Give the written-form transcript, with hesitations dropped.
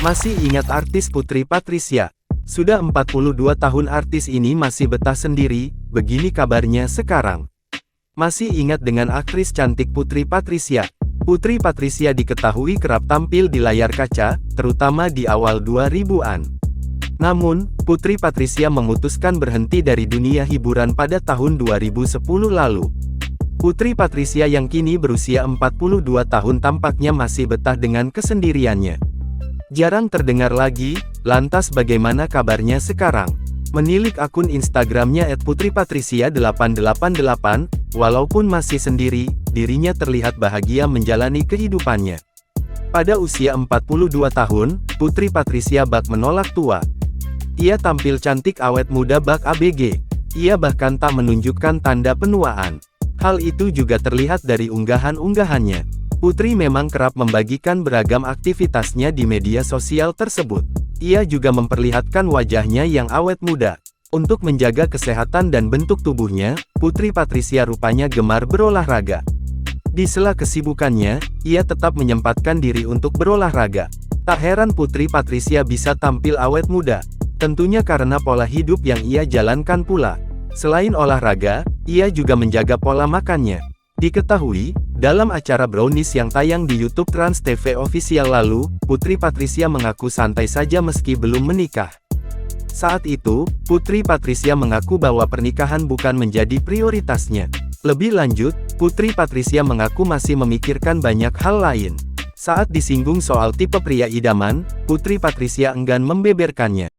Masih ingat artis Putri Patricia? Sudah 42 tahun artis ini masih betah sendiri, begini kabarnya sekarang. Masih ingat dengan aktris cantik Putri Patricia? Putri Patricia diketahui kerap tampil di layar kaca, terutama di awal 2000-an. Namun, Putri Patricia memutuskan berhenti dari dunia hiburan pada tahun 2010 lalu. Putri Patricia yang kini berusia 42 tahun tampaknya masih betah dengan kesendiriannya. Jarang terdengar lagi, lantas bagaimana kabarnya sekarang? Menilik akun Instagramnya @putripatricia888, walaupun masih sendiri, dirinya terlihat bahagia menjalani kehidupannya. Pada usia 42 tahun, Putri Patricia bak menolak tua. Ia tampil cantik awet muda bak ABG. Ia bahkan tak menunjukkan tanda penuaan. Hal itu juga terlihat dari unggahan-unggahannya. Putri memang kerap membagikan beragam aktivitasnya di media sosial tersebut. Ia juga memperlihatkan wajahnya yang awet muda. Untuk menjaga kesehatan dan bentuk tubuhnya, Putri Patricia rupanya gemar berolahraga. Di sela kesibukannya, ia tetap menyempatkan diri untuk berolahraga. Tak heran Putri Patricia bisa tampil awet muda. Tentunya karena pola hidup yang ia jalankan pula. Selain olahraga, ia juga menjaga pola makannya. Diketahui, dalam acara Brownies yang tayang di YouTube Trans TV Official lalu, Putri Patricia mengaku santai saja meski belum menikah. Saat itu, Putri Patricia mengaku bahwa pernikahan bukan menjadi prioritasnya. Lebih lanjut, Putri Patricia mengaku masih memikirkan banyak hal lain. Saat disinggung soal tipe pria idaman, Putri Patricia enggan membeberkannya.